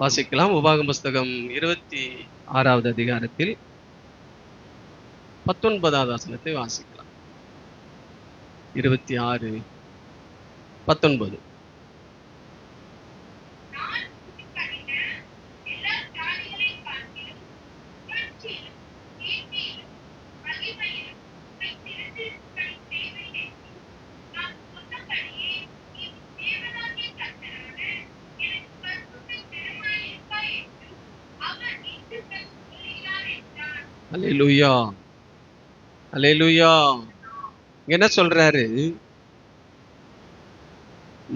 வாசிக்கலாம். உபாகம் புஸ்தகம் 26வது அதிகாரத்தில் 19வது வசனத்தை வாசிக்கலாம். 26:19. அல்லேலூயா, அல்லேலூயா. என்ன சொல்றாரு?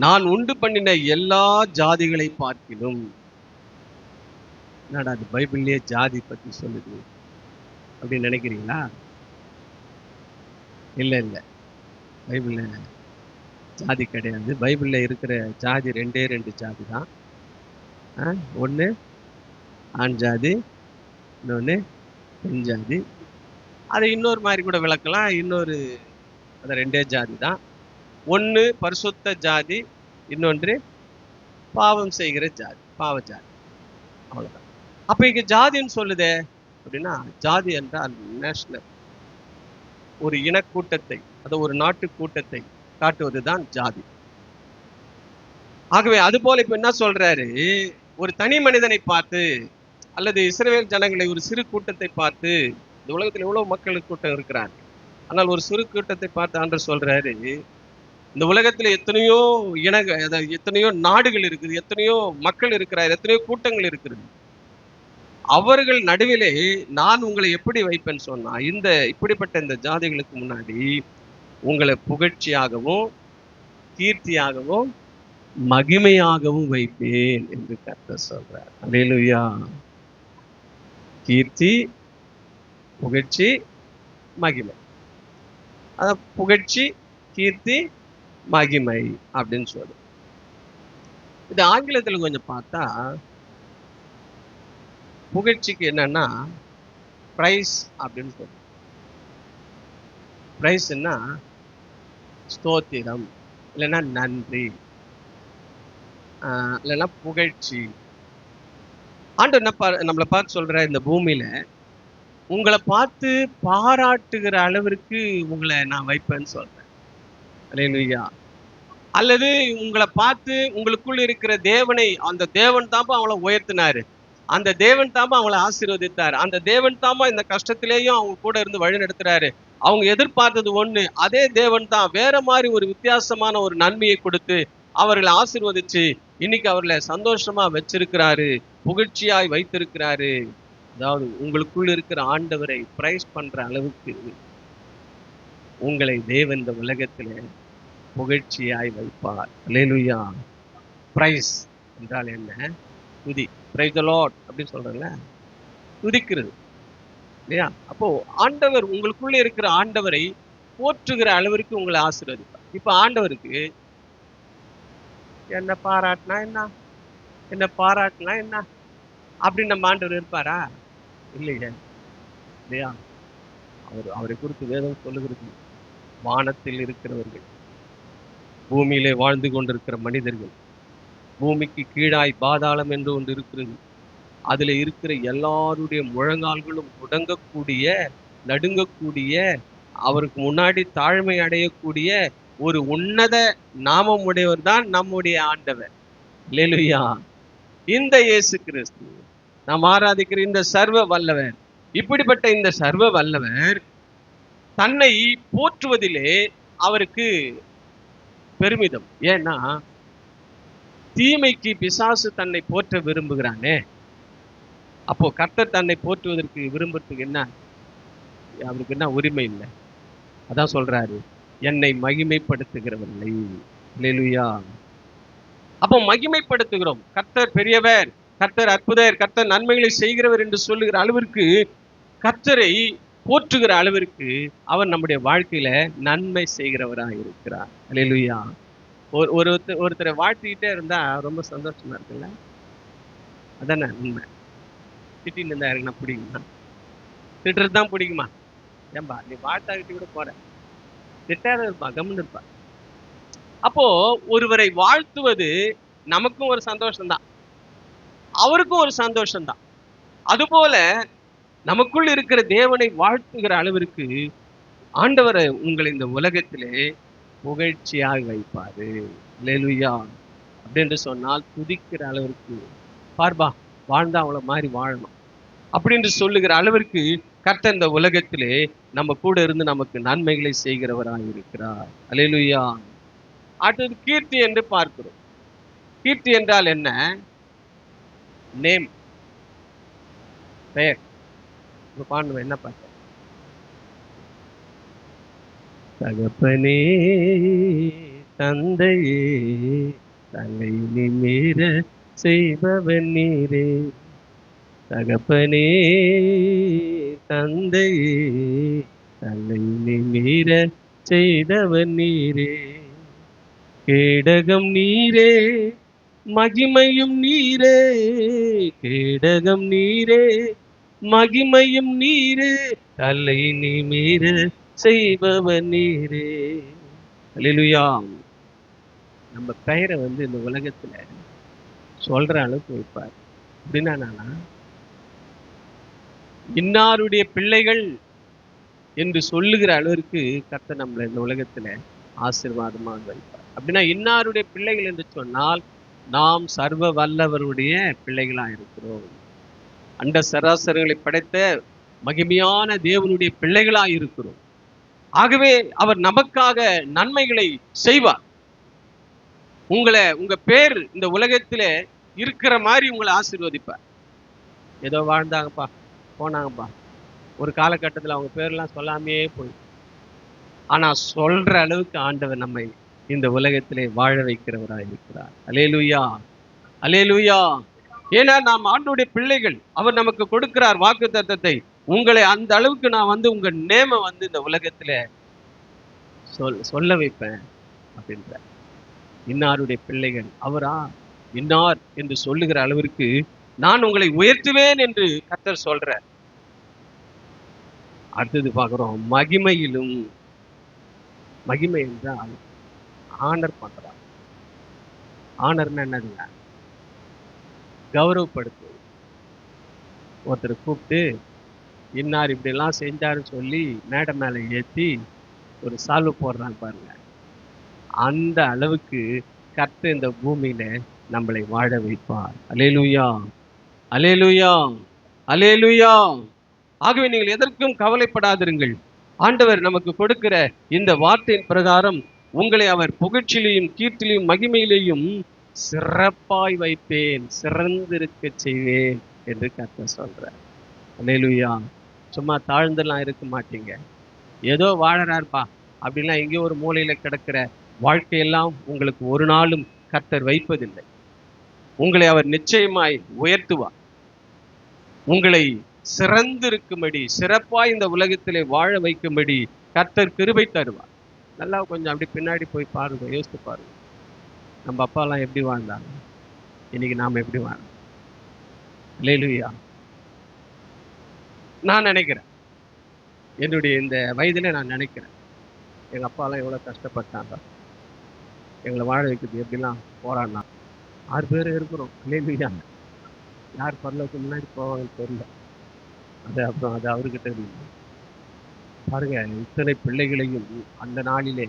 நான் உண்டு பண்ணின எல்லா ஜாதிகளை பார்க்கிலும். என்னடா அது பைபிள்லயே ஜாதி பத்தி சொல்லுது அப்படின்னு நினைக்கிறீங்களா? இல்ல இல்ல, பைபிள்ல ஜாதி கிடையாது. பைபிள்ல இருக்கிற ஜாதி ரெண்டு ஜாதி தான். ஒண்ணு ஆண் ஜாதி, இன்னொன்னு பெண் ஜாதி. அதை இன்னொரு மாதிரி கூட விளக்கலாம். இன்னொரு அது ரெண்டே ஜாதி தான். ஒன்று பரிசுத்த ஜாதி, இன்னொன்று பாவம் செய்கிற ஜாதி, பாவ ஜாதி. அவ்வளவுதான். அப்ப இங்க ஜாதின்னு சொல்லுதே அப்படின்னா, ஜாதி என்றால் நேஷனல், ஒரு இனக்கூட்டத்தை, அது ஒரு நாட்டு கூட்டத்தை காட்டுவதுதான் ஜாதி. ஆகவே அது போல இப்ப என்ன சொல்றாரு? ஒரு தனி மனிதனை பார்த்து, அல்லது இஸ்ரவேல் ஜனங்களை ஒரு சிறு கூட்டத்தை பார்த்து, இந்த உலகத்தில் எவ்வளவு மக்கள் கூட்டம் இருக்கிறார், ஆனால் ஒரு சிறு கூட்டத்தை பார்த்து ஆண்டவர் சொல்றாரு, இந்த உலகத்துல எத்தனையோ எத்தனையோ நாடுகள் இருக்குது, எத்தனையோ மக்கள் இருக்கிறார், எத்தனையோ கூட்டங்கள் இருக்கிறது. அவர்கள் நடுவிலே நான் உங்களை எப்படி வைப்பேன்னு சொன்னா, இப்படிப்பட்ட இந்த ஜாதிகளுக்கு முன்னாடி உங்களை புகழ்ச்சியாகவும் கீர்த்தியாகவும் மகிமையாகவும் வைப்பேன் என்று கர்த்தர் சொல்றார். அல்லேலூயா. கீர்த்தி, புகழ்ச்சி, மகிமை. அத புகழ்ச்சி, கீர்த்தி, மகிமை அப்படின்னு சொல்லு. இது ஆங்கிலத்துல கொஞ்சம் பார்த்தா, புகழ்ச்சிக்கு என்னன்னா பிரைஸ் அப்படின்னு சொல்லு. பிரைஸ்ன்னா ஸ்தோத்திரம், இல்லைன்னா நன்றி, இல்லைன்னா புகழ்ச்சி. ஆண்டவர் நம்மளை பார்த்து சொல்ற, இந்த பூமியில உங்களை பார்த்து பாராட்டுகிற அளவிற்கு உங்களை நான் வைப்பேன்னு சொல்றேன். அல்லேலூயா. அல்லது உங்களை பார்த்து உங்களுக்குள்ள இருக்கிற தேவனை, அந்த தேவன் தாம்பா அவங்கள உயர்த்தினாரு, அந்த தேவன் தாம்பா அவங்கள ஆசீர்வதித்தார், அந்த தேவன் தாம்பா இந்த கஷ்டத்திலேயும் அவங்க கூட இருந்து வழி நடத்துறாரு. அவங்க எதிர்பார்த்தது ஒண்ணு, அதே தேவன் தான் வேற மாதிரி ஒரு வித்தியாசமான ஒரு நன்மையை கொடுத்து அவர்களை ஆசீர்வதிச்சு இன்னைக்கு அவர்களை சந்தோஷமா வச்சிருக்கிறாரு, புகழ்ச்சியாய் வைத்திருக்கிறாரு. அதாவது உங்களுக்குள்ள இருக்கிற ஆண்டவரை பிரைஸ் பண்ற அளவுக்கு உங்களை தேவன் இந்த உலகத்துல புகழ்ச்சியாய் வைப்பார். அல்லேலூயா. பிரைஸ் என்றால் என்ன? துதி. பிரைஸ் தி லார்ட் அப்படின்னு சொல்றேன்ல, துதிக்கிறது இல்லையா? அப்போ ஆண்டவர், உங்களுக்குள்ள இருக்கிற ஆண்டவரை போற்றுகிற அளவிற்கு உங்களை ஆசீர்வதிப்பார். இப்ப ஆண்டவருக்கு என்ன பாராட்டினா என்ன, என்ன பாராட்டினா என்ன அப்படின்னு நம்ம ஆண்டவர் இருப்பாரா? இல்லையே, இல்லையா? அவரை குறித்து வேதம் சொல்லுகிறது, வானத்தில் இருக்கிறவர்கள், பூமியிலே வாழ்ந்து கொண்டிருக்கிற மனிதர்கள், பூமிக்கு கீழாய் பாதாளம் என்று ஒன்று இருக்கிறது, அதுல இருக்கிற எல்லாருடைய முழங்கால்களும் முடங்கக்கூடிய, நடுங்கக்கூடிய, அவருக்கு முன்னாடி தாழ்மை அடையக்கூடிய ஒரு உன்னத நாமம் உடையவர் தான் நம்முடைய ஆண்டவர். அல்லேலூயா. இந்த இயேசு கிறிஸ்து, நாம் ஆராதிக்கிற இந்த சர்வ வல்லவர், இப்படிப்பட்ட இந்த சர்வ வல்லவர் தன்னை போற்றுவதிலே அவருக்கு பெருமிதம். ஏன்னா தீமைக்கு பிசாசு தன்னை போற்ற விரும்புகிறானே, அப்போ கர்த்தர் தன்னை போற்றுவதற்கு விரும்புறதுக்கு என்ன, அவருக்கு என்ன உரிமை இல்லை? அதான் சொல்றாரு, என்னை மகிமைப்படுத்துகிறவர்களை. அல்லேலூயா. அப்போ மகிமைப்படுத்துகிறோம். கர்த்தர் பெரியவர், கர்த்தர் அற்புதர், கர்த்தர் நன்மைகளை செய்கிறவர் என்று சொல்லுகிற அளவிற்கு, கர்த்தரை போற்றுகிற அளவிற்கு அவர் நம்முடைய வாழ்க்கையில நன்மை செய்கிறவராக இருக்கிறார். அல்லேலூயா. ஒருத்தரை வாழ்த்திக்கிட்டே இருந்தா ரொம்ப சந்தோஷமா இருக்குல்ல? அதானே உண்மை. திட்டின்னு இருந்தா எனக்கு நான் பிடிக்குமா? திட்டுறது தான் பிடிக்குமா? ஏன்பா நீ வாழ்த்தாக்கிட்டு கூட போற, திட்டாத இருப்பா, கம்முன்னு இருப்பா. அப்போ ஒருவரை வாழ்த்துவது நமக்கும் ஒரு சந்தோஷம்தான். அவருக்கும் ஒரு சந்தோஷம் தான். அதுபோல நமக்குள் இருக்கிற தேவனை வாழ்த்துகிற அளவிற்கு ஆண்டவரை உங்களை இந்த உலகத்திலே புகழ்ச்சியாக வைப்பாரு. அல்லேலூயா. அப்படின்னு சொன்னால் துதிக்கிற அளவிற்கு, பார்பா வாழ்ந்தா அவளை மாதிரி வாழணும் அப்படின்னு சொல்லுகிற அளவிற்கு கர்த்தர் இந்த உலகத்திலே நம்ம கூட இருந்து நமக்கு நன்மைகளை செய்கிறவராக இருக்கிறார். அல்லேலூயா. அடுத்தது கீர்த்தி என்று பார்க்கிறோம். கீர்த்தி என்றால் என்ன? நேம், பெயர். பாடுவோம், என்ன பார்க்க? தகப்பனே தந்தையே தலை நிமிர செய்பவன் நீரே. தகப்பனே தந்தையே தலை நிமிர செய்தவன் நீரே. கேடகம் நீரே மகிமையும் நீரே. கேடகம் நீரே மகிமையும் நீரே. தலை நிமிர செய்பவன் நீரே. அல்லேலூயா. நம்ம பெயரை இந்த உலகத்துல சொல்ற அளவுக்கு வைப்பார். அப்படின்னா இன்னாருடைய பிள்ளைகள் என்று சொல்லுகிற அளவிற்கு கர்த்தர் நம்மளை இந்த உலகத்துல ஆசீர்வாதமாக வைப்பார். அப்படின்னா இன்னாருடைய பிள்ளைகள் என்று சொன்னால் நாம் சர்வ வல்லவருடைய பிள்ளைகளா இருக்கிறோம். அண்ட சராசரங்களை படைத்த மகிமையான தேவனுடைய பிள்ளைகளா இருக்கிறோம். ஆகவே அவர் நமக்காக நன்மைகளை செய்வார். உங்க பேர் இந்த உலகத்தில இருக்கிற மாதிரி உங்களை ஆசீர்வதிப்பார். ஏதோ வாழ்ந்தாங்கப்பா போனாங்கப்பா, ஒரு காலகட்டத்தில் அவங்க பேர்லாம் சொல்லாமையே போய், ஆனா சொல்ற அளவுக்கு ஆண்டவர் நம்மை இந்த உலகத்திலே வாழ வைக்கிறவராக இருக்கிறார். அல்லேலூயா, அல்லேலூயா. ஏன்னா நாம் ஆண்டவருடைய பிள்ளைகள். அவர் நமக்கு கொடுக்கிறார் வாக்குத்தத்தத்தை. உங்களை அந்த அளவுக்கு நான் உங்க நேம இந்த உலகத்துல சொல்ல வைப்பேன் அப்படின்ற. இன்னாருடைய பிள்ளைகள் அவரா இன்னார் என்று சொல்லுகிற அளவிற்கு நான் உங்களை உயர்த்துவேன் என்று கர்த்தர் சொல்ற. அடுத்தது பார்க்கிறோம், மகிமையிலும். மகிமை என்றால் ஆனர் பண்றார். ஆனர்னா என்னதுங்க? கௌரவப்படுத்து. ஒருத்தர் கூப்பிட்டு இன்னார் இப்படி எல்லாம் செஞ்சாருன்னு சொல்லி மேடை மேல ஏற்றி ஒரு சால்வு போடுறாங்க பாருங்க. அந்த அளவுக்கு கர்த்தர் இந்த பூமியில நம்மளை வாழ வைப்பார். அல்லேலூயா, அல்லேலூயா, அல்லேலூயா. ஆகவே நீங்கள் எதற்கும் கவலைப்படாதிருங்கள். ஆண்டவர் நமக்கு கொடுக்கிற இந்த வார்த்தையின் பிரகாரம் உங்களை அவர் புகழ்ச்சியிலையும் கீர்த்திலையும் மகிமையிலையும் சிறப்பாய் வைப்பேன், சிறந்திருக்க செய்வேன் என்று கர்த்தர் சொல்றார். அல்லேலூயா. சும்மா தாழ்ந்தெல்லாம் இருக்க மாட்டீங்க. ஏதோ வாழறாருப்பா அப்படின்லாம் எங்கேயோ ஒரு மூலையில கிடக்கிற வாழ்க்கையெல்லாம் உங்களுக்கு ஒரு நாளும் கர்த்தர் வைப்பதில்லை. உங்களை அவர் நிச்சயமாய் உயர்த்துவார். உங்களை சிறந்திருக்கும்படி, சிறப்பாய் இந்த உலகத்திலே வாழ வைக்கும்படி கர்த்தர் கிருபை தருவார். நல்லா கொஞ்சம் அப்படி பின்னாடி போய் பாருங்க, யோசித்து பாருங்க. நம்ம அப்பாலாம் எப்படி வாழ்ந்தாங்க, இன்னைக்கு நாம எப்படி வாழ்ந்தோம்? அல்லேலூயா. நான் நினைக்கிறேன், என்னுடைய இந்த வயதுல நான் நினைக்கிறேன், எங்க அப்பாலாம் எவ்வளவு கஷ்டப்பட்டாங்க, எங்களை வாழ வைக்கிறது எப்படிலாம் போராடினா. 6 பேர் இருக்கிறோம். அல்லேலூயா. யார் பரலோகத்துக்கு முன்னாடி போவாங்கன்னு தெரியல. அப்புறம் அது அவர்கிட்ட இருக்கு. பாருங்க, இத்தனை பிள்ளைகளையும் அந்த நாளிலே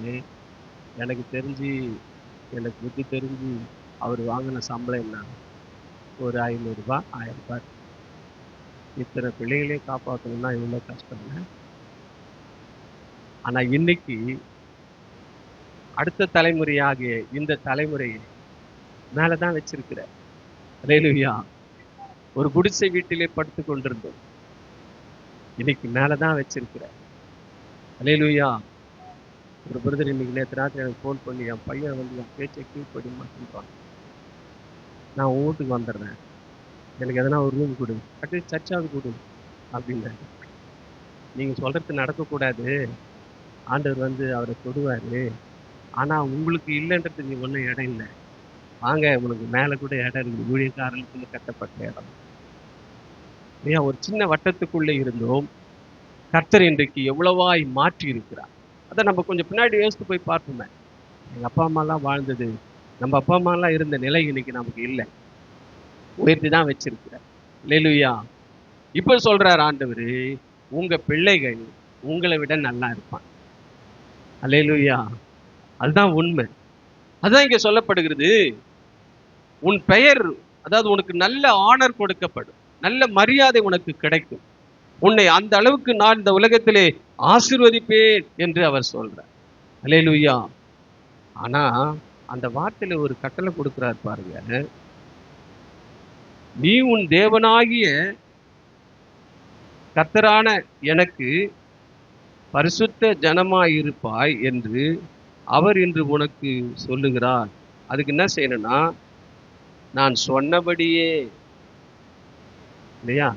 எனக்கு தெரிஞ்சு, எனக்கு புத்தி தெரிஞ்சு அவர் வாங்கின சம்பளம் என்ன? ஒரு 500 ரூபாய், 1000 ரூபாய். இத்தனை பிள்ளைகளையும் காப்பாற்றணும்னா இவ்வளோ கஷ்டம்ல. ஆனா இன்னைக்கு அடுத்த தலைமுறையாகிய இந்த தலைமுறையை மேலதான் வச்சிருக்கிற. அல்லேலூயா. ஒரு குடிசை வீட்டிலே படுத்து கொண்டிருந்தோம், இன்னைக்கு மேலதான் வச்சிருக்கிற. அல்லேலூயா. ஒரு பிரதர் இன்னைக்கு நேற்று ராத்திரி எனக்கு ஃபோன் பண்ணி, என் பையன் என் பேச்சை கீழ்ப்படிமா சொல்றான், நான் உன் வீட்டுக்கு வந்துடுறேன், எனக்கு எதனா ஒரு ரூம் கொடு, அட்லீஸ்ட் சர்ச்சாவது கொடு அப்படின்னு. நீங்க சொல்றது நடக்கக்கூடாது, ஆண்டவர் அவரை தொடுவாரு. ஆனா உங்களுக்கு இல்லைன்றதுக்கு ஒன்றும் இடம் இல்லை, வாங்க உங்களுக்கு மேல கூட இடம் இருக்குது, ஊழியக்காரர்களுக்கு கட்டப்பட்ட இடம். ஏன் ஒரு சின்ன வட்டத்துக்குள்ளே இருந்தோம், கர்த்தர் இன்றைக்கு எவ்வளவாய் மாற்றி இருக்கிறார். அதை நம்ம கொஞ்சம் பின்னாடி யோசித்து போய் பார்ப்போமே. எங்கள் அப்பா அம்மாலாம் வாழ்ந்தது, நம்ம அப்பா அம்மாலாம் இருந்த நிலை இன்னைக்கு நமக்கு இல்லை. உயர்த்தி தான் வச்சிருக்கிறார். அல்லேலூயா. இப்ப சொல்றார் ஆண்டவரு, உங்க பிள்ளைகள் உங்களை விட நல்லா இருப்பான். அல்லேலூயா. அதுதான் உண்மை. அதுதான் இங்க சொல்லப்படுகிறது. உன் பெயர், அதாவது உனக்கு நல்ல ஆனர் கொடுக்கப்படும், நல்ல மரியாதை உனக்கு கிடைக்கும், உன்னை அந்த அளவுக்கு நான் இந்த உலகத்திலே ஆசீர்வதிப்பேன் என்று அவர் சொல்றார். அல்லேலூயா. ஆனா அந்த வார்த்தையில ஒரு கட்டளை கொடுக்கிறார் பாருங்க. நீ உன் தேவனாகிய கர்த்தரான எனக்கு பரிசுத்த ஜனமாயிருப்பாய் என்று அவர் இன்று உனக்கு சொல்லுகிறார். அதுக்கு என்ன செய்யணும்னா, நான் சொன்னபடியே, இல்லையா?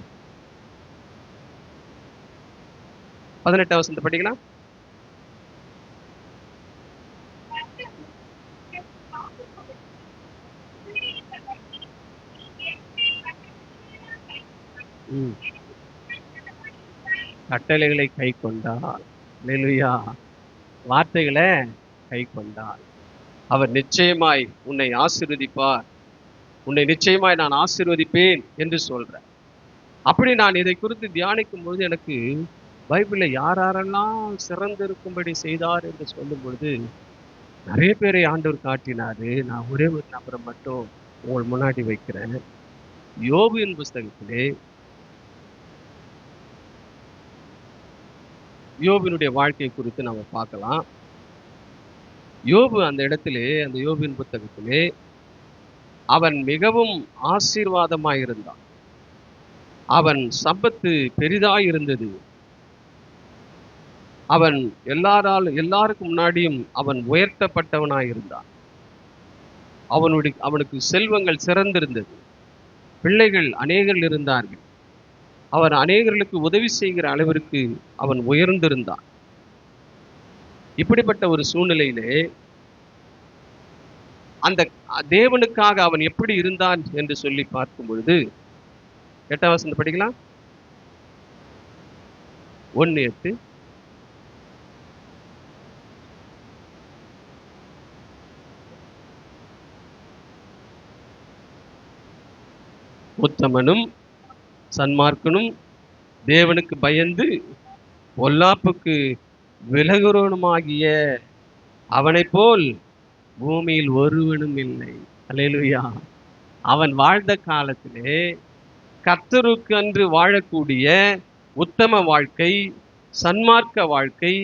18 வசனத்தை படிக்கலாம். கட்டளைகளை கை கொண்டால், அல்லேலூயா, வார்த்தைகளை கை கொண்டால் அவர் நிச்சயமாய் உன்னை ஆசீர்வதிப்பார், உன்னை நிச்சயமாய் நான் ஆசீர்வதிப்பேன் என்று சொல்றேன். அப்படி நான் இதை குறித்து தியானிக்கும் பொழுது எனக்கு பைபிளில் யாரெல்லாம் சிறந்திருக்கும்படி செய்தார் என்று சொல்லும் பொழுது நிறைய பேரை ஆண்டவர் காட்டினாரு. நான் ஒரே ஒரு நபரை மட்டும் உங்கள் முன்னாடி வைக்கிறேன். யோபுவின் புஸ்தகத்திலே யோபினுடைய வாழ்க்கை குறித்து நம்ம பார்க்கலாம். யோபு அந்த இடத்திலே, அந்த யோபின் புத்தகத்திலே அவன் மிகவும் ஆசீர்வாதமாயிருந்தான். அவன் சம்பத்து பெரிதாய் இருந்தது. அவன் எல்லாருக்கும் முன்னாடியும் அவன் உயர்த்தப்பட்டவனாயிருந்தான். அவனுக்கு செல்வங்கள் சிறந்திருந்தது. பிள்ளைகள் அநேகர் இருந்தார்கள். அவன் அநேகர்களுக்கு உதவி செய்கிற அளவிற்கு அவன் உயர்ந்திருந்தான். இப்படிப்பட்ட ஒரு சூழ்நிலையிலே அந்த தேவனுக்காக அவன் எப்படி இருந்தான் என்று சொல்லி பார்க்கும் பொழுது 8 வசனம் படிக்கலாம். 1:8. உத்தமனும் சன்மார்க்கனும் தேவனுக்கு பயந்து பொல்லாப்புக்கு விலகுறவனுமாகிய அவனை போல் பூமியில் ஒருவனும் இல்லை. அல்லேலூயா. அவன் வாழ்ந்த காலத்திலே கர்த்தருக்கு அன்று வாழக்கூடிய உத்தம வாழ்க்கை, சன்மார்க்க வாழ்க்கை,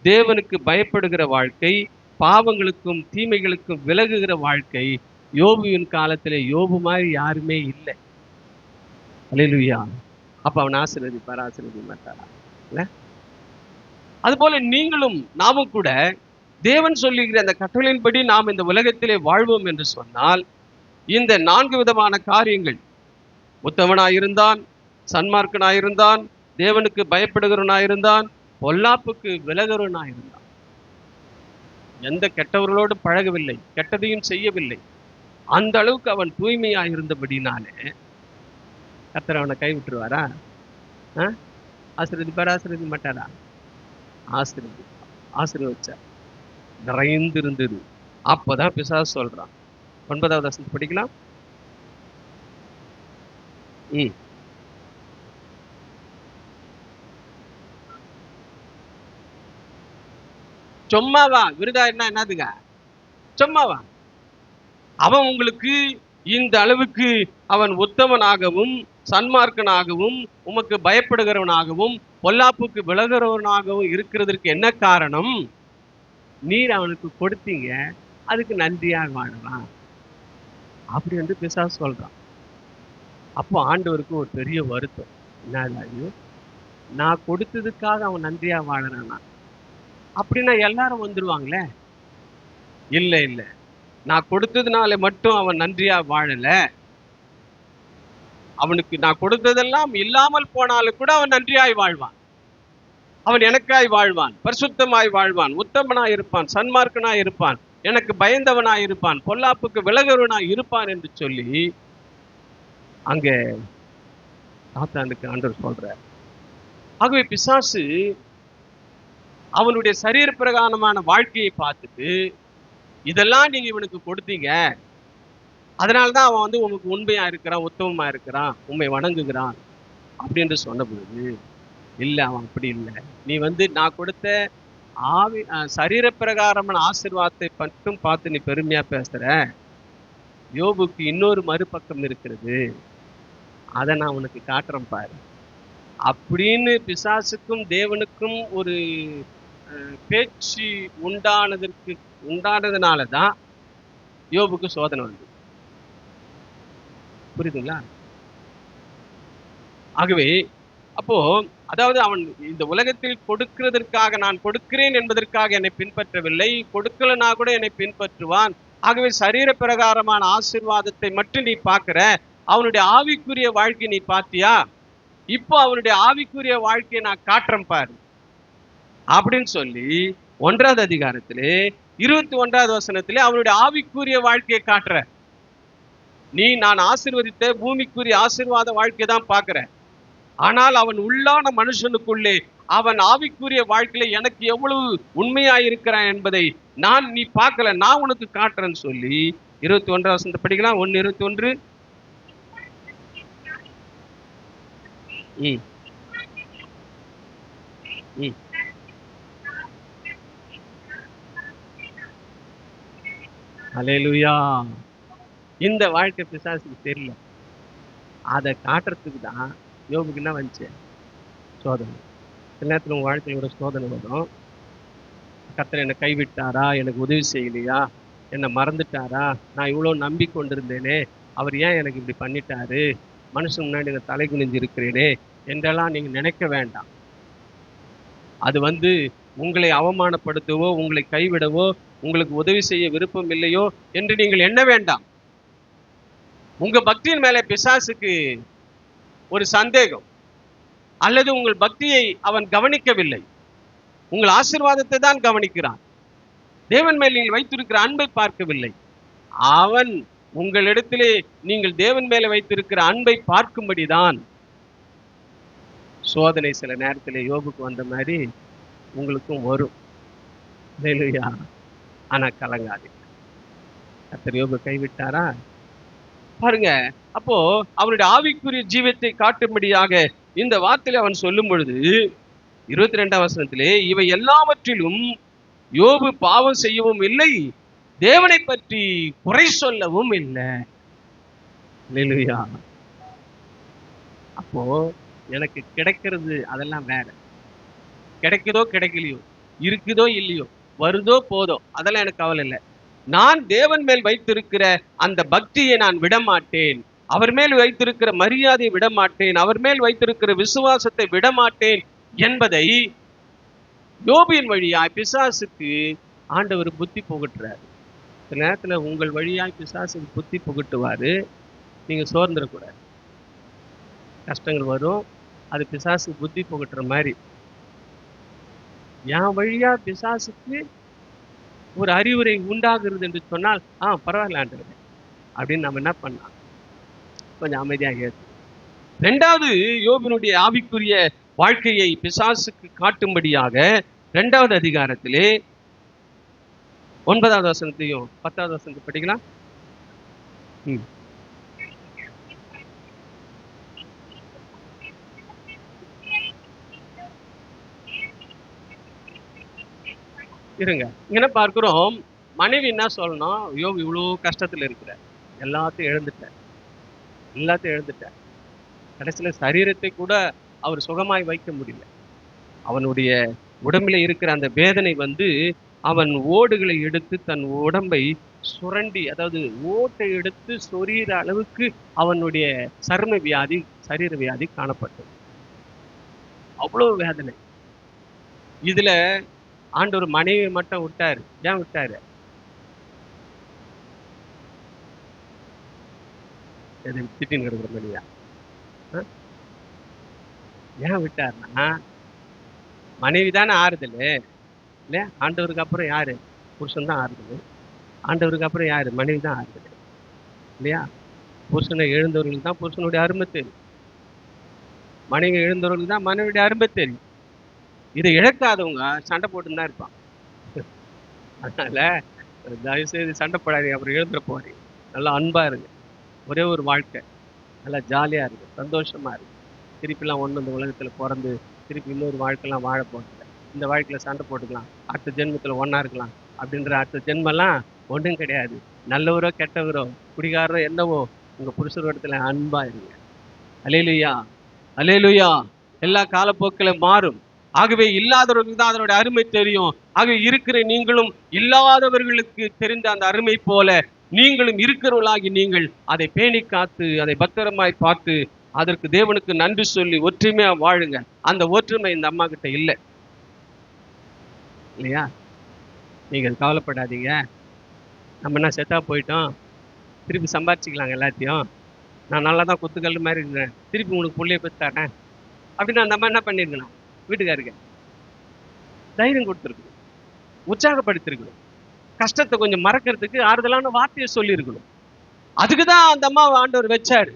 தேவனுக்கு பயப்படுகிற வாழ்க்கை, பாவங்களுக்கும் தீமைகளுக்கும் விலகுகிற வாழ்க்கை யோபுவின் காலத்திலே யோபு மாதிரி யாருமே இல்லை. அல்லேலூயா. அப்ப அவன் ஆசீர்வதிப்பாரா, ஆசீர்வதிக்க மாட்டாரா? இல்ல, அதுபோல நீங்களும் நாமும் கூட தேவன் சொல்லுகிற அந்த கட்டளையின்படி நாம் இந்த உலகத்திலே வாழ்வோம் என்று சொன்னால் இந்த 4 விதமான காரியங்கள், உத்தமனாயிருந்தான், சன்மார்க்கனாயிருந்தான், தேவனுக்கு பயப்படுகிறவனாயிருந்தான், பொல்லாப்புக்கு விலகுறவனாயிருந்தான், எந்த கெட்டவர்களோடு பழகவில்லை, கெட்டதையும் செய்யவில்லை, அந்த அளவுக்கு அவன் தூய்மையாயிருந்தபடினாலே கர்த்தர் அவனை கை விட்டுருவாரா? ஆசீர்வதிப்பாரா, ஆசீர்வதிக்க மாட்டாரா? ஆசீர்வதிச்சார். நிறைந்திருந்தது. அப்பதான் பிசாசு சொல்றான். 9வது வசனத்தை படிக்கலாம். சும்மாவா? விருதா என்னதுங்க? சும்மாவா? அவன் உங்களுக்கு இந்த அளவுக்கு அவன் உத்தமனாகவும் சன்மார்க்கனாகவும் உமக்கு பயப்படுகிறவனாகவும் பொல்லாப்புக்கு விலகுறவனாகவும் இருக்கிறதற்கு என்ன காரணம்? நீர் அவனுக்கு கொடுத்தீங்க, அதுக்கு நன்றியாக வாழலாம் அப்படி என்று பிசாசு சொல்றான். அப்போ ஆண்டவருக்கு ஒரு பெரிய வருத்தம். என்ன, நான் கொடுத்ததுக்காக அவன் நன்றியா வாழறானா? அப்படின்னா எல்லாரும் வந்துருவாங்களே. இல்ல இல்ல, நான் கொடுத்ததுனால மட்டும் அவன் நன்றியா வாழல. அவனுக்கு நான் கொடுத்ததெல்லாம் இல்லாமல் போனாலும் கூட அவன் நன்றியாய் வாழ்வான். அவன் எனக்காய் வாழ்வான், பரிசுத்தமாய் வாழ்வான், உத்தமனாய் இருப்பான், சன்மார்க்கனாய் இருப்பான், எனக்கு பயந்தவனாய் இருப்பான், பொல்லாப்புக்கு விலகுவனாய் இருப்பான் என்று சொல்லி அங்கே சாத்தானுக்கு ஆண்டவர் சொல்றார். ஆகவே பிசாசு அவனுடைய சரீர பிரகாரமான வாழ்க்கையை பார்த்துட்டு, இதெல்லாம் நீங்க இவனுக்கு கொடுத்தீங்க, அதனால்தான் அவன் வந்து உனக்கு உண்மையா இருக்கிறான், உத்தமமா இருக்கிறான், உண்மை வணங்குகிறான் அப்படின்னு சொன்ன பொழுது, இல்ல அவன் அப்படி இல்லை. நீ வந்து நான் கொடுத்த ஆவி சரீர பிரகாரமான ஆசீர்வாதத்தை மட்டும் பார்த்து நீ பெருமையா பேசுற. யோபுக்கு இன்னொரு மறுபக்கம் இருக்கிறது, அதை நான் உனக்கு காட்டுறேன் பாரு அப்படின்னு பிசாசுக்கும் தேவனுக்கும் ஒரு பேச்சு உண்டானதுனாலதான் யோபுக்கு சோதனை வந்து. புரியுதுங்களா? ஆகவே அப்போ அதாவது அவன் இந்த உலகத்தில் கொடுக்கிறதற்காக, நான் கொடுக்கிறேன் என்பதற்காக என்னை பின்பற்றவில்லை, கொடுக்கலனா கூட என்னை பின்பற்றுவான். ஆகவே சரீர பிரகாரமான ஆசீர்வாதத்தை மட்டும் நீ பார்க்கிற, அவனுடைய ஆவிக்குரிய வாழ்க்கை நீ பார்த்தியா? இப்போ அவனுடைய ஆவிக்குரிய வாழ்க்கையை நான் காட்டுறேன் பாரு அப்படின்னு சொல்லி 1வது அதிகாரத்திலே 21வது வசனத்திலே அவனுடைய ஆவிக்குரிய வாழ்க்கையை காட்டுற. நீ நான் ஆசீர்வதித்த பூமிக்குரிய ஆசீர்வாத வாழ்க்கையை தான் பார்க்கிற. ஆனால் அவன் உள்ளான மனுஷனுக்குள்ளே அவன் ஆவிக்குரிய வாழ்க்கையில எனக்கு எவ்வளவு உண்மையா இருக்கிறான் என்பதை நீ பார்க்கல, நான் உனக்கு காட்டுறேன்னு சொல்லி 21வது வசனத்தை படிக்கலாம். 1:21. அல்லேலூயா. இந்த வாழ்க்கை பிசாசுக்கு தெரியல. அதை காட்டுறதுக்கு தான் யோபுக்கு என்ன வந்துச்சு? சோதனை. சில நேரத்தில் உங்க வாழ்க்கையில் ஒரு சோதனை வரும். கர்த்தர் என்னை கைவிட்டாரா, எனக்கு உதவி செய்யலையா, என்னை மறந்துட்டாரா, நான் இவ்வளோ நம்பி கொண்டிருந்தேனே, அவர் ஏன் எனக்கு இப்படி பண்ணிட்டாரு, மனுஷன் முன்னாடி நான் தலை குனிஞ்சு இருக்கிறேனே என்றெல்லாம் நீங்க நினைக்க வேண்டாம். அது வந்து உங்களை அவமானப்படுத்தவோ, உங்களை கைவிடவோ, உங்களுக்கு உதவி செய்ய விருப்பம் இல்லையோ என்று நீங்கள் எண்ண வேண்டாம். உங்க பக்தியின் மேலே பிசாசுக்கு ஒரு சந்தேகம், அல்லது உங்கள் பக்தியை அவன் கவனிக்கவில்லை, உங்கள் ஆசீர்வாதத்தை தான் கவனிக்கிறான். தேவன் மேல் நீங்கள் வைத்திருக்கிற அன்பை பார்க்கவில்லை. அவன் உங்களிடத்திலே நீங்கள் தேவன் மேலே வைத்திருக்கிற அன்பை பார்க்கும்படிதான் சோதனை சில நேரத்திலே யோபுக்கு வந்த மாதிரி உங்களுக்கும் வரும். அல்லேலூயா. ஆனா கலங்காதே. கர்த்தர் யோபை கைவிட்டாரா? பாருங்க, அப்போ அவனுடைய ஆவிக்குரிய ஜீவத்தை காட்டும்படியாக இந்த வார்த்தையில அவன் சொல்லும் பொழுது 22ஆம் வசனத்திலே, இவை எல்லாவற்றிலும் யோபு பாவம் செய்யவும் இல்லை, தேவனை பற்றி குறை சொல்லவும் இல்லை. அல்லேலூயா. அப்போ எனக்கு கிடைக்கிறது அதெல்லாம் வேற. கிடைக்குதோ கிடைக்கலையோ, இருக்குதோ இல்லையோ, வருதோ போதோ, அதெல்லாம் எனக்கு கவலை இல்லை. நான் தேவன் மேல் வைத்திருக்கிற அந்த பக்தியை நான் விடமாட்டேன், அவர் மேல் வைத்திருக்கிற மரியாதையை விடமாட்டேன், அவர் மேல் வைத்திருக்கிற விசுவாசத்தை விடமாட்டேன் என்பதை யோபின் வழியாய் பிசாசுக்கு ஆண்டவர் புத்தி புகட்டுறாரு. சில நேரத்தில் உங்கள் வழியாய் பிசாசுக்கு புத்தி புகட்டுவாரு. நீங்க சோர்ந்துடக்கூடாது. கஷ்டங்கள் வரும், அது பிசாசுக்கு புத்தி புகட்டுற மாதிரி. என் வழியா பிசாசுக்கு ஒரு அறிவுரை உண்டாகிறது என்று சொன்னால் பரவாயில்ல ஆண்டவரே அப்படின்னு நம்ம என்ன பண்ணலாம், கொஞ்சம் அமைதியாக ஏற்று. 2வது யோபினுடைய ஆவிக்குரிய வாழ்க்கையை பிசாசுக்கு காட்டும்படியாக 2வது அதிகாரத்திலே 9வது வசனத்தையும் 10வது வசனத்தை படிக்கலாம். இருங்க, இங்க என்ன பார்க்கிறோம், மனைவி என்ன சொல்லணும், யோபு இவ்வளோ கஷ்டத்துல இருக்கிற, எல்லாத்தையும் இழந்துட்ட, கடைசியில சரீரத்தை கூட அவர் சுகமாய் வைக்க முடியல. அவனுடைய உடம்பில் இருக்கிற அந்த வேதனை வந்து அவன் ஓடுகளை எடுத்து தன் உடம்பை சுரண்டி, அதாவது ஓட்டை எடுத்து சொரியிற அளவுக்கு அவனுடைய சரீர வியாதி காணப்பட்டது. அவ்வளவு வேதனை. இதுல ஆண்டவர் மனைவி மட்டும் விட்டாரு. ஏன் விட்டாரு? திட்டின்னு கிடக்குற மணியா? ஏன் விட்டாருன்னா, மனைவி தானே ஆறுதல் இல்லையா? ஆண்டவருக்கு அப்புறம் யாரு? புருஷன் தான் ஆறுதல். ஆண்டவருக்கு அப்புறம் யாரு? மனைவி தான் ஆறுதல் இல்லையா? புருஷனை எழுந்தவர்களுக்கு தான் புருஷனுடைய அருமை தெரியும், மனைவி எழுந்தவர்களுக்கு தான் மனைவியுடைய அருமை தெரியும். இதை இழக்காதவங்க சண்டை போட்டுன்னு தான் இருப்பான். அதனால தயவுசெய்து சண்டை போடாதீங்க, அப்புறம் எழுந்துட போறீங்க. நல்லா அன்பா இருங்க. ஒரே ஒரு வாழ்க்கை, நல்லா ஜாலியா இருக்கு, சந்தோஷமா இருக்கு. திருப்பிலாம் ஒண்ணு இந்த உலகத்துல பிறந்து திருப்பி இன்னொரு வாழ்க்கைலாம் வாழ போறதில்ல. இந்த வாழ்க்கையில சண்டை போட்டுக்கலாம், அடுத்த ஜென்மத்துல ஒண்ணா இருக்கலாம் அப்படின்ற அடுத்த ஜென்மெல்லாம் ஒண்ணும் கிடையாது. நல்லவரோ கெட்டவரோ குடிகாரரோ என்னவோ உங்க புருஷரோடத்துல அன்பா இருங்க. அல்லேலூயா, அல்லேலூயா. எல்லா காலப்போக்கில மாறும். ஆகவே இல்லாதவர்களுக்கு தான் அதனுடைய அருமை தெரியும். ஆகவே இருக்கிற நீங்களும் இல்லாதவர்களுக்கு தெரிந்த அந்த அருமை போல நீங்களும் இருக்கிறவர்களாகி நீங்கள் அதை பேணி காத்து அதை பத்திரமாய் பார்த்து அதற்கு தேவனுக்கு நன்றி சொல்லி ஒற்றுமையா வாழுங்க. அந்த ஒற்றுமை இந்த அம்மா கிட்ட இல்லை இல்லையா? நீங்கள் கவலைப்படாதீங்க. நம்ம என்ன செத்தா போயிட்டோம், திருப்பி சம்பாரிச்சிக்கலாங்க எல்லாத்தையும். நான் நல்லா தான் குத்துக்கல் மாதிரி இருக்கிறேன், திருப்பி உனக்கு புள்ளைய பெற்று தரேன் அப்படின்னு அந்த அம்மா என்ன பண்ணிருக்கலாம்? வீட்டுக்காருக்கு தைரியம் கொடுத்துருக்கணும், உற்சாகப்படுத்திருக்கணும், கஷ்டத்தை கொஞ்சம் மறக்கிறதுக்கு ஆறுதலான வார்த்தையை சொல்லியிருக்கணும். அதுக்குதான் அந்த அம்மாவை ஆண்டவர் வச்சாரு.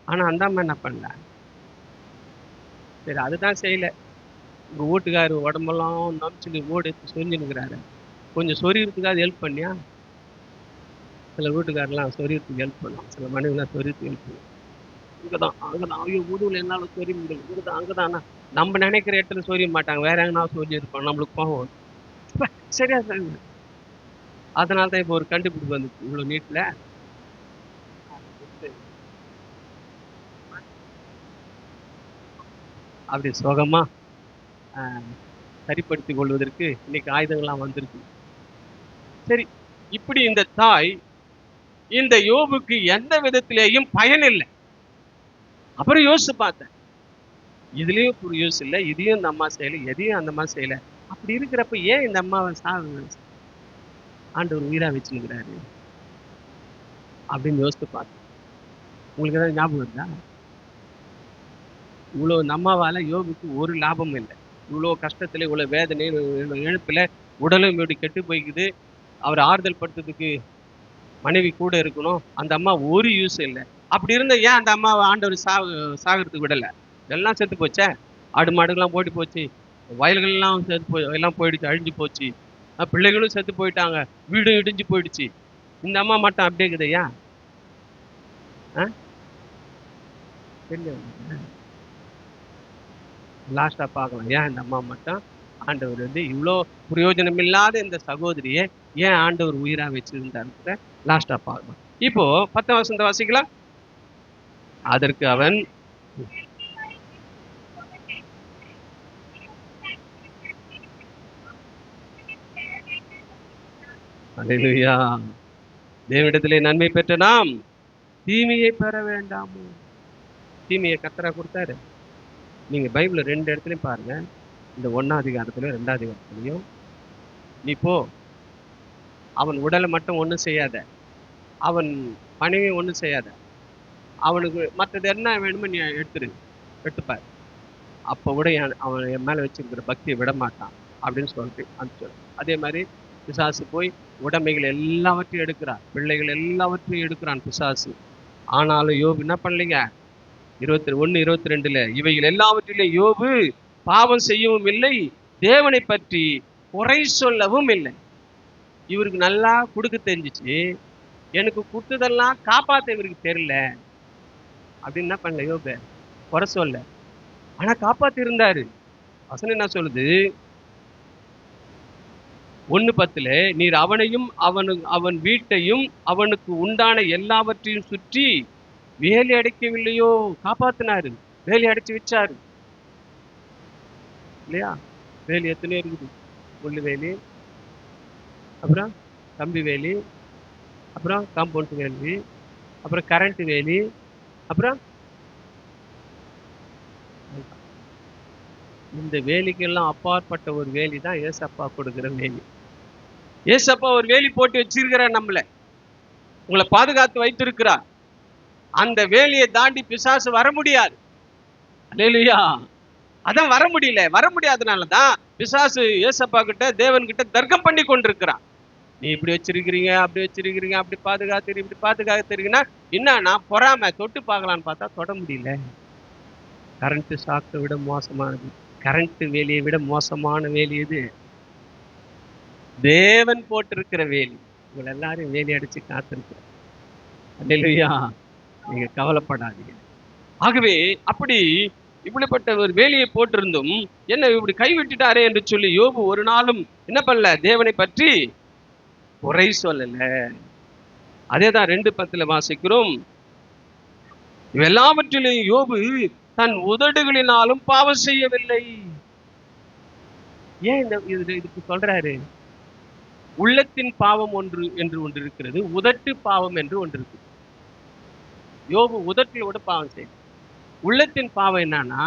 ஆனா அந்த அம்மா என்ன பண்ணல? சரி அதுதான் செய்யல. உங்க வீட்டுக்காரு உடம்பெல்லாம் நம்பிச்சு ஓடி சொரிஞ்சுனுக்குறாரு, கொஞ்சம் சொரியறதுக்காக ஹெல்ப் பண்ணியா? சில வீட்டுக்காரெல்லாம் சொரியறதுக்கு ஹெல்ப் பண்ணும், சில மனைவிலாம் சொரியறதுக்கு ஹெல்ப் பண்ணும். இங்கதான் அங்கதான், ஐயோ முதுகுல என்னால சொரிய முடியும், இங்கதான் அங்கதான். நம்ம நினைக்கிற இடத்துல சொரிய மாட்டாங்க, வேற எங்கன்னா சொல்லி இருப்போம், நம்மளுக்கு கோவம். சரியா சார். அதனால தான் இப்போ ஒரு கண்டுபிடிப்பு வந்துச்சு இவ்வளவு நீட்ல. அப்படி சுகமா சரிப்படுத்திக் கொள்வதற்கு இன்னைக்கு ஆயுதங்கள்லாம் வந்திருக்கு. சரி, இப்படி இந்த தாய் இந்த யோபுக்கு எந்த விதத்திலேயும் பயன் இல்லை. அப்புறம் யோசிச்சு பார்த்தேன், இதுலயும் ஒரு யூஸ் இல்லை, இதையும் இந்த அம்மா செய்யல, எதையும் அந்த அம்மா செய்யல. அப்படி இருக்கிறப்ப ஏன் இந்த அம்மாவை ஆண்டவர் உயிரா வச்சுக்கிறாரு அப்படின்னு யோசித்து பார்த்தேன். உங்களுக்கு ஏதாவது ஞாபகம் இருந்தா? இவ்வளவு இந்த அம்மாவால யோபுக்கு ஒரு லாபமும் இல்லை. இவ்வளவு கஷ்டத்துல, இவ்வளவு வேதனை, இழப்புல உடலும் இப்படி கெட்டு போய்க்குது. அவர் ஆறுதல் படுத்துறதுக்கு மனைவி கூட இருக்கணும். அந்த அம்மா ஒரு யூஸ் இல்லை. அப்படி இருந்த ஏன் அந்த அம்மாவை ஆண்டவர் சாகிறதுக்கு விடலை? எல்லாம் செத்து போச்சே, ஆடு மாடுகள்லாம் போட்டு போச்சு, வயல்கள்லாம் செத்து எல்லாம் போயிடுச்சு, அழிஞ்சு போச்சு, பிள்ளைகளும் செத்து போயிட்டாங்க, வீடும் இடிஞ்சு போயிடுச்சு. இந்த அம்மா மட்டும் அப்படியே இருக்குது. ஏன் லாஸ்டா பார்க்கலாம், ஏன் இந்த அம்மா மட்டும் ஆண்டவர் வந்து இவ்வளோ பிரயோஜனம் இல்லாத இந்த சகோதரியை ஏன் ஆண்டவர் உயிரா வச்சிருந்தாரு லாஸ்டா பார்க்கலாம். இப்போ 10ஆம் வசனத்தை வாசிக்கலாம். அதற்கு அவன், அல்லேலூயா, தேவனிடத்திலே நன்மை பெற்ற நாம் தீமையை பெற வேண்டாமோ? தீமையை கர்த்தரா கொடுத்தாரு. நீங்க பைபிள்ல 2 இடத்துலையும் பாருங்க, இந்த 1ஆம் அதிகாரத்திலையும் 2ஆம் அதிகாரத்திலையும், நீ போ, அவன் உடலை மட்டும் ஒன்றும் செய்யாத, அவன் மனைவி ஒன்றும் செய்யாத, அவனுக்கு மற்றது என்ன வேணுமோ நீ எடுத்துப்பார், அப்போ கூட அவன் என் மேலே வச்சிருக்கிற பக்தியை விட மாட்டான் அப்படின்னு சொல்லிட்டு அனுப்பிச்சு. அதே மாதிரி பிசாசு போய் உடைமைகள் எல்லாவற்றையும் எடுக்கிறான், பிள்ளைகள் எல்லாவற்றையும் எடுக்கிறான் பிசாசு. ஆனாலும் யோபு என்ன பண்ணலைங்க? 21:22 இவைகள் எல்லாவற்றிலும் யோபு பாவம் செய்யவும் இல்லை, தேவனை பற்றி குறை சொல்லவும் இல்லை. இவருக்கு நல்லா கொடுக்க தெரிஞ்சிச்சு, எனக்கு கொடுத்ததெல்லாம் காப்பாத்த இவருக்கு தெரியல அப்படின்னு என்ன பண்ணல யோபு? குறை சொல்ல, ஆனா காப்பாத்தி இருந்தாரு. வசனம் என்ன சொல்லுது? 1:10 நீர் அவனையும் அவன் வீட்டையும் அவனுக்கு உண்டான எல்லாவற்றையும் சுற்றி வேலி அடைக்கவில்லையோ? காப்பாத்தினாரு, வேலி அடைச்சு வச்சாரு இல்லையா? வேலி எத்தனையோ இருக்குது, முள்ளு வேலி, அப்புறம் கம்பி வேலி, அப்புறம் காம்பவுண்ட் வேலி, அப்புறம் கரண்ட் வேலி, அப்புறம் இந்த வேலிக்கெல்லாம் அப்பாற்பட்ட ஒரு வேலி தான் ஏசப்பா கொடுக்குற வேலி. ஏசப்பா ஒரு வேலி போட்டு வச்சிருக்கிறார், நம்மள உங்களை பாதுகாத்து வைத்திருக்கிறார். அந்த வேலியை தாண்டி பிசாசு வர முடியாது. அல்லேலூயா. அதான் வர முடியல, வர முடியாதனாலதான் பிசாசு ஏசப்பா கிட்ட தேவன் கிட்ட தர்க்கம் பண்ணி கொண்டிருக்கிறான். நீ இப்படி வச்சிருக்கிறீங்க, அப்படி வச்சிருக்கிறீங்க, அப்படி பாதுகாத்து இப்படி பாதுகாத்துருக்கீங்கன்னா என்ன, நான் பொறாம தொட்டு பார்க்கலான்னு பார்த்தா தொட முடியல. கரண்ட் ஷாக்கை விட மோசமானது, கரண்ட் வேலியை விட மோசமான வேலி இது தேவன் போட்டிருக்கிற வேலி. உங்களை எல்லாரும் வேலி அடிச்சு காத்திருக்கிற அல்லேலூயா. நீங்க கவலைப்படாதீங்க. ஆகவே அப்படி இப்படிப்பட்ட ஒரு வேலையை போட்டிருந்தும் என்ன இப்படி கைவிட்டுட்டாரே என்று சொல்லி யோபு ஒரு நாளும் என்ன பண்ணல, தேவனை பற்றி குறை சொல்லல. அதேதான் 2:10 வாசிக்கிறோம். எல்லாவற்றிலும் யோபு தன் உதடுகளினாலும் பாவம் செய்யவில்லை. ஏன் இதுக்கு சொல்றாரு? உள்ளத்தின் பாவம் ஒன்று இருக்கிறது, உதட்டு பாவம் என்று ஒன்று இருக்கு. யோபு உதட்டிலோட பாவம் செய்யும். உள்ளத்தின் பாவம் என்னன்னா,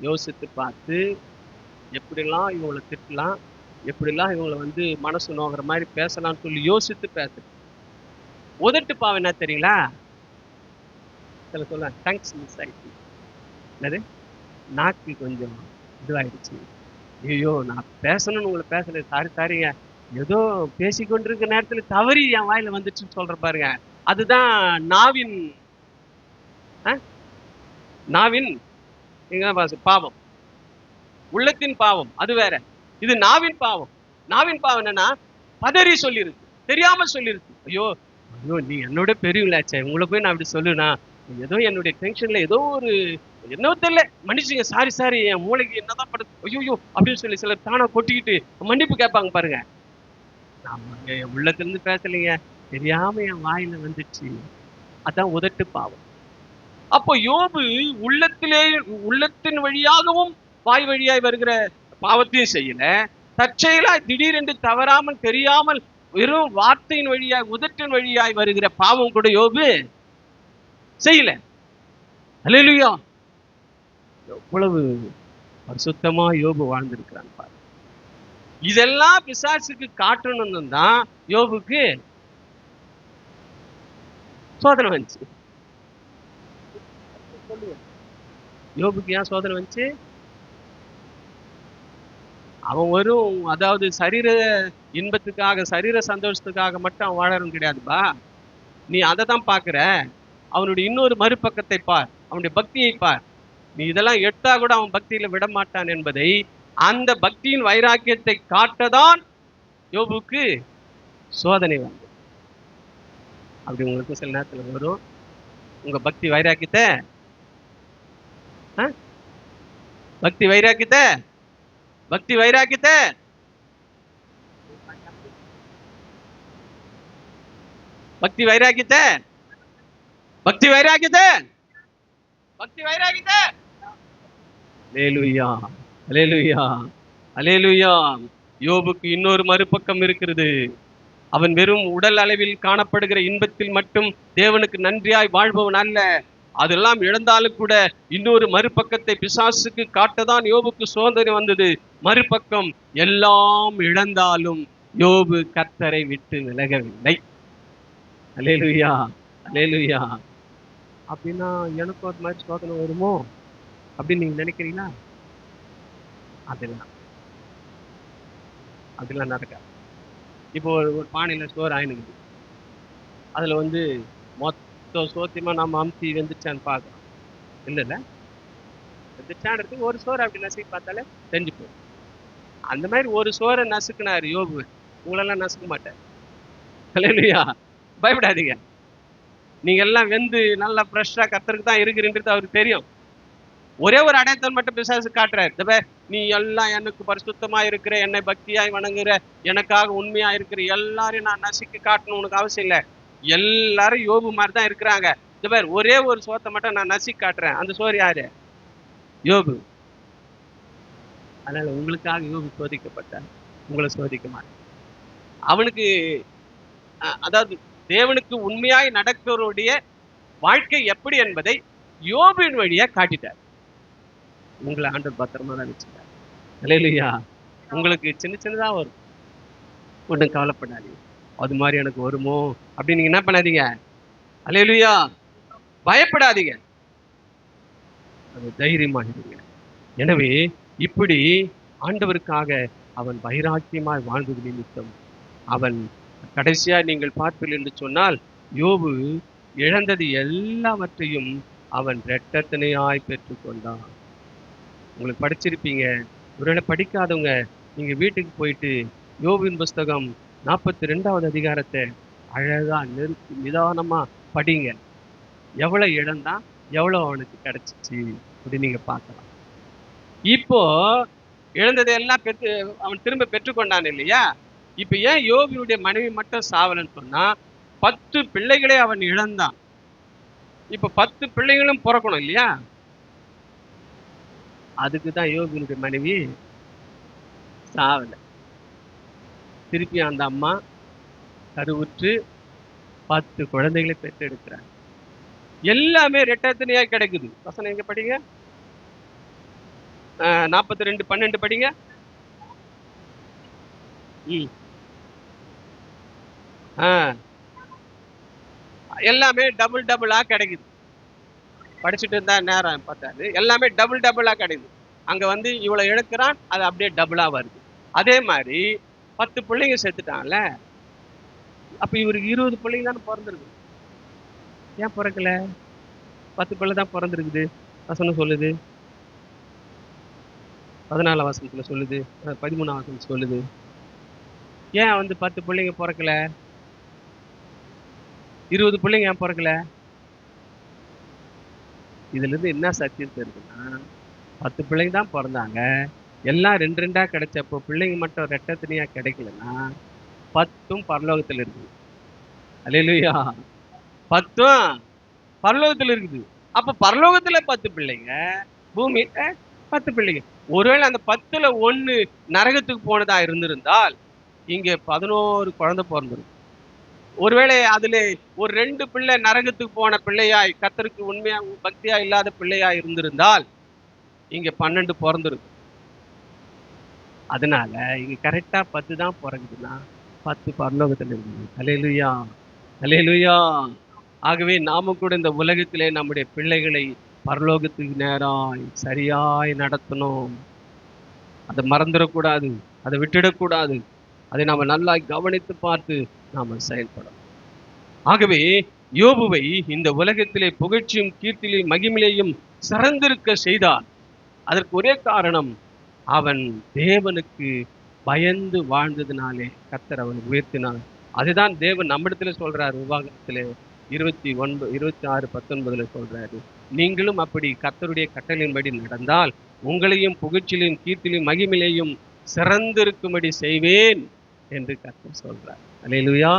யோசித்து பார்த்து எப்படிலாம் இவங்களை திட்டலாம், எப்படிலாம் இவங்களை மனசு நோகிற மாதிரி பேசலாம்னு சொல்லி யோசித்து பேசு. உதட்டு பாவம் என்ன தெரியுங்களா? சொல்ல டங்ஸ் மிஸ் ஆயிடுச்சு. என்னது? நாக்கு கொஞ்சம் இதுவாயிடுச்சு. ஐயோ, நான் பேசணும்னு உங்களை பேசல, சாரிங்க, ஏதோ பேசிக்கொண்டிருக்க நேரத்துல தவறி என் வாயில வந்துச்சுன்னு சொல்ற பாருங்க. அதுதான் நாவின் பாவம். உள்ளத்தின் பாவம் அது வேற, இது நாவின் பாவம். நாவின் பாவம் என்னன்னா, பதறி சொல்லிருக்கு, தெரியாம சொல்லிருக்கு. ஐயோ ஐயோ, நீ என்னோட பெரியவங்களாச்சே, உங்களை போய் நான் அப்படி சொல்லுனா, ஏதோ என்னுடைய டென்ஷன்ல ஏதோ ஒரு என்னவோ தெரியல, மன்னிச்சுங்க, சாரி, என் மூளைக்கு என்னதான் படுது, ஐயோ அப்படின்னு சொல்லி சிலர் தானா கொட்டிக்கிட்டு மன்னிப்பு கேட்பாங்க பாருங்க. என் உள்ளத்திலிருந்து பேசலைங்க, தெரியாம என் வாயில வந்துச்சு. அதான் உதட்டு பாவம். அப்போ யோபு உள்ளத்தின் வழியாகவும் வாய் வழியாய் வருகிற பாவத்தையும் செய்யல, தற்செயலா திடீரென்று தவறாமல் தெரியாமல் வெறும் வார்த்தையின் வழியாய் உதட்டின் வழியாய் வருகிற பாவம் கூட யோபு செய்யல. அல்லேலூயா. எவ்வளவு பரிசுத்தமா யோபு வாழ்ந்திருக்கிறான் பாரு. இதெல்லாம் பிசாசுக்கு காட்டணும்னு தான் யோபுக்கு சோதனை வந்துச்சு. யோபுக்கு ஏன் சோதனை வந்துச்சு? அவன் வரும், அதாவது சரீர இன்பத்துக்காக, சரீர சந்தோஷத்துக்காக மட்டும் அவன் வாழறவன் கிடையாதுப்பா. நீ அதை தான் பாக்குற. அவனுடைய இன்னொரு மறுபக்கத்தை பார், அவனுடைய பக்தியை பார். நீ இதெல்லாம் எடுத்தா கூட அவன் பக்தியில விட மாட்டான் என்பதை, அந்த பக்தியின் வைராக்கியத்தை காட்டதான் யோபுக்கு சோதனை வந்து. அப்படி உங்களுக்கு சில நேரத்துல வரும். உங்க பக்தி வைராக்கியத்தை பக்தி வைராக்கியத்தை பக்தி வைராக்கியத்தை பக்தி வைராக்கியத்தை பக்தி வைராக்கியத்தை பக்தி வைராக்கியத்தை அல்லேலூயா, அல்லேலூயா, அல்லேலூயா. யோபுக்கு இன்னொரு மறுபக்கம் இருக்கிறது. அவன் வெறும் உடல் அளவில் காணப்படுகிற இன்பத்தில் மட்டும் தேவனுக்கு நன்றியாய் வாழ்பவன் அல்ல. அதெல்லாம் இழந்தாலும் கூட இன்னொரு மறுபக்கத்தை பிசாசுக்கு காட்டதான் யோபுக்கு சோதனை வந்தது. மறுபக்கம், எல்லாம் இழந்தாலும் யோபு கர்த்தரை விட்டு விலகவில்லை. அல்லேலூயா, அல்லேலூயா. அப்படின்னா எனக்கு ஒரு மாதிரி சோதனை வருமோ அப்படின்னு நீங்க நினைக்கிறீங்களா? அதெல்லாம் நடக்காது. இப்போ ஒரு பானையில சோறு ஆயினுக்குது, அதுல மொத்த சோத்தியமா நம்ம அமுத்தி வெந்துச்சான்னு பார்க்கணும். இல்லைல்ல, வெந்துச்சான்றதுக்கு ஒரு சோறு அப்படி நசுக்கி பார்த்தாலே தெரிஞ்சு போகும். அந்த மாதிரி ஒரு சோறை நசுக்குனாரு யோபு. உங்களெல்லாம் நசுக்க மாட்டார். அல்லேலூயா. பயப்படாதீங்க. நீங்க எல்லாம் வெந்து நல்லா ஃப்ரெஷ்ஷா கர்த்தருக்கு தான் இருக்கிறன்றது அவருக்கு தெரியும். ஒரே ஒரு அடையாளம் மட்டும் பிசாசு காட்டுறாரு. நீ எல்லாம் எனக்கு பரிசுத்தமா இருக்கிற, என்னை பக்தியாய் வணங்குற, எனக்காக உண்மையா இருக்கிற எல்லாரையும் நான் நசுக்கி காட்டணும் உனக்கு அவசியம் இல்லை. எல்லாரும் யோபு மாதிரி தான் இருக்கிறாங்க. ஒரே ஒரு சோத்தை மட்டும் நான் நசுக்கி காட்டுறேன். அந்த சோறு யாரு? யோபு. அதனால உங்களுக்காக யோபு சோதிக்கப்பட்டார், உங்களை சோதிக்க மாட்டேன். அவனுக்கு, அதாவது தேவனுக்கு உண்மையாய் நடக்கிறவருடைய வாழ்க்கை எப்படி என்பதை யோபின் வழியா காட்டிட்டார். உங்களை ஆண்டவர் பத்திரமா தான் வச்சுட்டார். அல்லேலூயா. உங்களுக்கு சின்னதா வரும், ஒன்றும் கவலைப்படாதீங்க. அது மாதிரி எனக்கு வருமோ அப்படின்னு நீங்க என்ன பண்ணாதீங்க. அல்லேலூயா. பயப்படாதீங்க, அது தைரியமா இருங்க. எனவே இப்படி ஆண்டவருக்காக அவன் வைராக்கியமாய் வாழ்ந்தது நிமித்தம் அவன் கடைசியா நீங்கள் பார்ப்பீர்கள் என்று சொன்னால், யோபு இழந்தது எல்லாவற்றையும் அவன் இரட்டத்தனையாய் பெற்றுக்கொண்டான். உங்களுக்கு படிச்சிருப்பீங்க. ஒருவேளை படிக்காதவங்க நீங்க வீட்டுக்கு போயிட்டு யோபின் புஸ்தகம் 42வது அதிகாரத்தை அழகா நிறுத்தி நிதானமா படிங்க. எவ்வளவு இழந்தான், எவ்வளவு அவனுக்கு கிடைச்சிச்சு அப்படின்னு நீங்க பார்க்கலாம். இப்போ இழந்ததையெல்லாம் அவன் திரும்ப பெற்றுக்கொண்டான் இல்லையா? இப்ப ஏன் யோபினுடைய மனைவி மட்டும் சாவலன்னு சொன்னா, 10 பிள்ளைகளை அவன் இழந்தான். இப்ப 10 பிள்ளைகளும் பிறக்கணும் இல்லையா? அதுக்குதான் யோபினுடைய மனைவி சாவல. திருப்பி அந்த அம்மா கருவுற்று 10 குழந்தைகளை பெற்றெடுக்கிறார். எல்லாமே ரெட்டத்தனையா கிடைக்குது. வசனம் எங்க படிங்க? 42:12 படிங்க. எல்லாமே டபுளா கிடைக்குது. படிச்சுட்டு இருந்தா நேரம் பார்த்தாரு. எல்லாமே டபுளா கிடைக்குது. அங்க வந்து இவ்வளவு இழக்கிறான், அது அப்படியே டபுளா வருது. அதே மாதிரி 10 பிள்ளைங்க செத்துட்டான்ல, அப்ப இவருக்கு 20 பிள்ளைங்க தானே பிறந்திருக்கு. ஏன் பிறக்கல? 10 பிள்ளை தான் பிறந்திருக்குது. வசனம் சொல்லுது. 14 வசனத்துல சொல்லுது, 13 வசனத்துல சொல்லுது. ஏன் வந்து 10 பிள்ளைங்க பிறக்கல? 20 பிள்ளைங்க ஏன் பிறக்கல? இதுல இருந்து என்ன சத்தியம் தெரியுதுன்னா, 10 பிள்ளைங்க தான் பிறந்தாங்க. எல்லாம் 2 கிடைச்சப்போ பிள்ளைங்க மட்டும் ரெட்டத்தனியா கிடைக்கலன்னா 10ம் பரலோகத்துல இருக்குது. அல்லேலூயா. 10ம் பரலோகத்துல இருக்குது. அப்ப பரலோகத்துல 10 பிள்ளைங்க, பூமியில 10 பிள்ளைங்க. ஒருவேளை அந்த 10ல 1 நரகத்துக்கு போனதா இருந்திருந்தால் இங்க 11 குழந்தை பிறந்திருக்கும். ஒருவேளை அதுல ஒரு 2 பிள்ளை நரகத்துக்கு போன பிள்ளையாய், கர்த்தருக்கு உண்மையா பக்தியா இல்லாத பிள்ளையா இருந்திருந்தால் இங்க 12 பிறந்திருக்கும். அதனால இங்க கரெக்டா 10 தான் பிறகுதுன்னா 10 பரலோகத்துல இருக்குது. அல்லேலூயா, அல்லேலூயா. ஆகவே நாம கூட இந்த உலகத்திலே நம்முடைய பிள்ளைகளை பரலோகத்துக்கு நேராய் சரியாய் நடத்தணும். அதை மறந்துடக்கூடாது, அதை விட்டுடக்கூடாது. அதை நாம நல்லா கவனித்து பார்த்து நாம செயல்படணும். ஆகவே யோபுவை இந்த உலகத்திலே புகழ்ச்சியும் கீர்த்தியிலும் மகிமையிலையும் சிறந்திருக்க செய்தார். அதற்கு ஒரே காரணம், அவன் தேவனுக்கு பயந்து வாழ்ந்ததுனாலே கர்த்தர் அவனை உயர்த்தினார். அதுதான் தேவன் நம்மிடத்துல சொல்றாரு. உபாகமத்திலே 26:19 சொல்றாரு, நீங்களும் அப்படி கர்த்தருடைய கட்டளையின்படி நடந்தால் உங்களையும் புகழ்ச்சியிலும் கீர்த்தியிலும் மகிமையிலையும் சிறந்திருக்கும்படி செய்வேன் என்று கர்த்தர் சொல்றார். அல்லேலூயா.